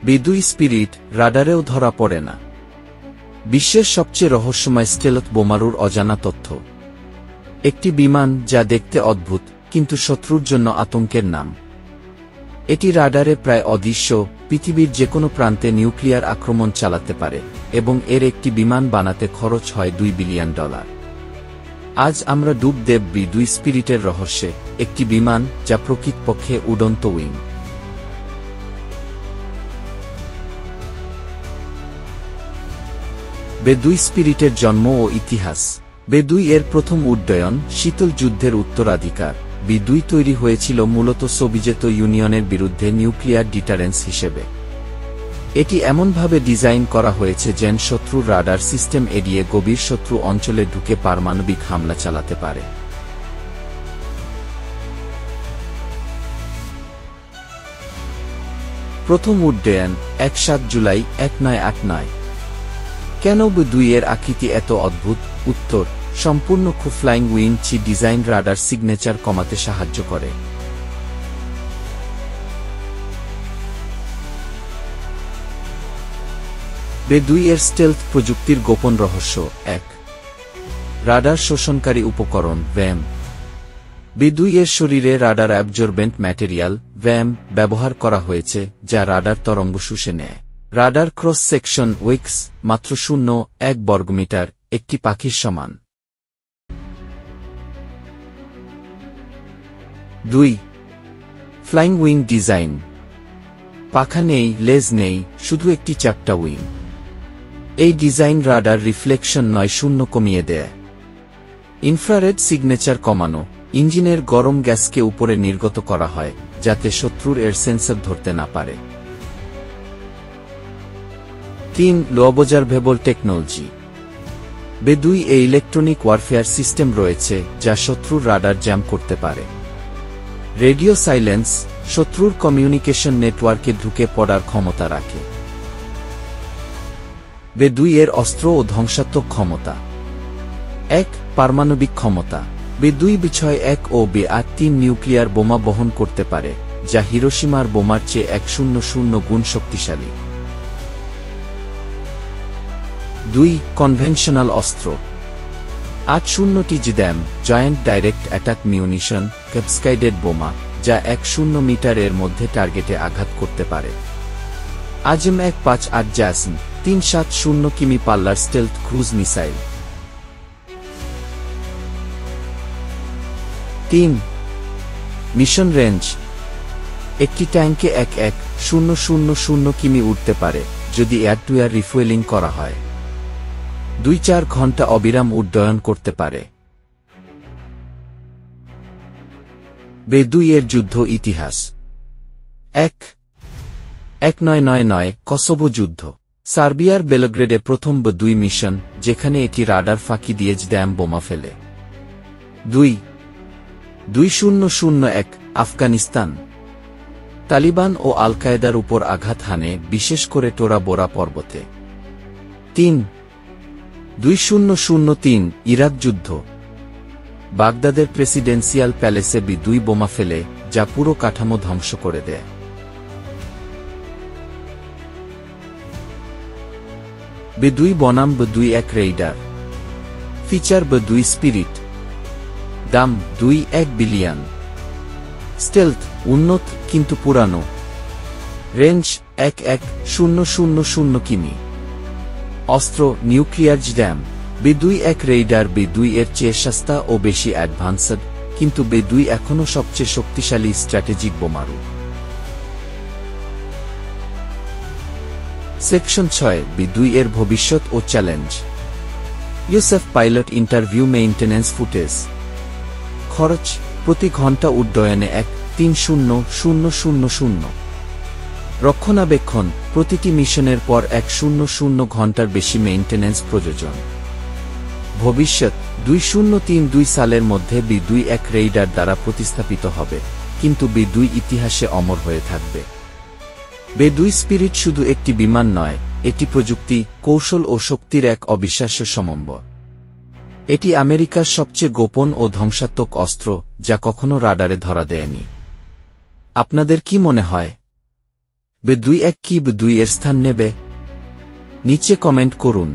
B2 spirit রাডারেও ধরা পড়ে না। বিশ্বের সবচেয়ে রহস্যময় স্টেলথ বোমারুর অজানা তথ্য। একটি বিমান যা দেখতে অদ্ভুত কিন্তু শত্রুর জন্য আতঙ্কের নাম। এটি রাডারে প্রায় অদৃশ্য, পৃথিবীর যেকোনো প্রান্তে নিউক্লিয়ার আক্রমণ চালাতে পারে এবং এর একটি বিমান বানাতে খরচ হয় $2 বিলিয়ন। আজ আমরা ডুব দেব B2 স্পিরিটের রহস্যে, একটি বিমান যা প্রকৃতপক্ষে উড়ন্ত উইং। B2 স্পিরিটের জন্ম ও ইতিহাস। B2 এর প্রথম উড্ডয়ন শীতল যুদ্ধের উত্তরাধিকার। B2 তৈরি হয়েছিল মূলত সোভিয়েত ইউনিয়নের বিরুদ্ধে নিউক্লিয়ার ডিটারেন্স হিসেবে। এটি এমনভাবে ডিজাইন করা হয়েছে যেন শত্রুর রাডার সিস্টেম এড়িয়ে গভীর শত্রু অঞ্চলে ঢুকে পারমাণবিক হামলা চালাতে পারে। প্রথম উড্ডয়ন 7 জুলাই 1989। কেন B2 এর আকৃতি এত অদ্ভুত? উত্তর, সম্পূর্ণ ফ্লাইং উইং চি ডিজাইন রাডার সিগনেচার কমাতে সাহায্য করে। B2 এর স্টেলথ প্রযুক্তির গোপন রহস্য। 1. রাডার শোষণকারী উপকরণ VAM। B2 এর শরীরে রাডার অ্যাবজর্বেন্ট ম্যাটেরিয়াল VAM ব্যবহার করা হয়েছে যা রাডার তরঙ্গ শুষে নেয়। রাডার ক্রস সেকশন উইক্স মাত্র 0.1 বর্গমিটার, একটি পাখির সমান। 2. Flying wing design. পাখা নেই, লেজ নেই, শুধু একটি চ্যাপ্টা উইং। এই ডিজাইন রাডার রিফ্লেকশন 0 কমিয়ে দেয়। ইনফ্রারেড সিগনেচার কমানো। ইঞ্জিনের গরম গ্যাসকে উপরে নির্গত করা হয় যাতে শত্রুর এর সেন্সর ধরতে না পারে। 3. লো অবজারভেবল টেকনোলজি। B2 এ ইলেকট্রনিক ওয়ারফেয়ার সিস্টেম রয়েছে যা শত্রুর রাডার জ্যাম করতে পারে। রেডিও সাইলেন্স শত্রুর কমিউনিকেশন নেটওয়ার্কে ঢুকে পড়ার ক্ষমতা রাখে। B2 এর অস্ত্র ও ধ্বংসাত্মক ক্ষমতা। 1. পারমাণবিক ক্ষমতা। B2 B61 ও B83 নিউক্লিয়ার বোমা বহন করতে পারে যা হিরোশিমার বোমার চেয়ে 100 গুণ শক্তিশালী। 2. কনভেনশনাল অস্ত্র। 80 JDAM joint direct attack munition ক্যাপস্কাইডেড বোমা যা 100 মিটারের মধ্যে টার্গেটে আঘাত করতে পারে। AGM 158 জ্যাসন 370 কিমি পাল্লার stealth cruise missile. 3. Mission range. একটি ট্যাঙ্কে 110 কিমি উঠতে পারে যদি এয়ার টু এয়ার রিফুয়েলিং করা হয়। 2-4 ঘন্টা অবিরাম উড্ডয়ন করতে পারে। B2 এর যুদ্ধ ইতিহাস। 1999 কসোভো যুদ্ধ। সার্বিয়ার বেলগ্রেডে প্রথম B2 মিশন যেখানে এটি রাডার ফাঁকি দিয়ে JDAM বোমা ফেলে। 2001 আফগানিস্তান। তালিবান ও আল কায়েদার উপর আঘাত হানে, বিশেষ করে টোরা বোরা পর্বতে। 3. 2003 ইরাক যুদ্ধ। বাগদাদের প্রেসিডেন্সিয়াল প্যালেসে B2 বোমা ফেলে যা পুরো কাঠামো ধ্বংস করে দেয়। B2 বনাম B21 Raider. Feature B2 spirit. দাম $1 বিলিয়ন। স্টেলথ উন্নত কিন্তু পুরানো। রেঞ্জ 110 কিমি। অস্ত্র nuclear JDAM। B21 Raider B2 এর চেয়ে সস্তা ও বেশি অ্যাডভান্সড, কিন্তু B2 এখনও সবচেয়ে শক্তিশালী স্ট্র্যাটেজিক বোমারু। সেকশন 6 B2 এর ভবিষ্যৎ ও চ্যালেঞ্জ। ইউসেফ পাইলট ইন্টারভিউ মেইনটেন্যান্স ফুটেজ। খরচ প্রতি ঘন্টা উড্ডয়নে 130,000। রক্ষণাবেক্ষণ প্রতিটি মিশনের পর 100 ঘন্টার বেশি মেইনটেন্যান্স প্রয়োজন। ভবিষ্যৎ 2032 সালের মধ্যে B21 রেইডার দ্বারা প্রতিস্থাপিত হবে, কিন্তু B2 ইতিহাসে অমর হয়ে থাকবে। B2 স্পিরিট শুধু একটি বিমান নয়, এটি প্রযুক্তি, কৌশল ও শক্তির এক অবিশ্বাস্য সমন্বয়। এটি আমেরিকার সবচেয়ে গোপন ও ধ্বংসাত্মক অস্ত্র যা কখনো রাডারে ধরা দেয়নি। আপনাদের কি মনে হয়? বে 2-1 কি বে 2 এর স্থান নেবে? নিচে কমেন্ট করুন।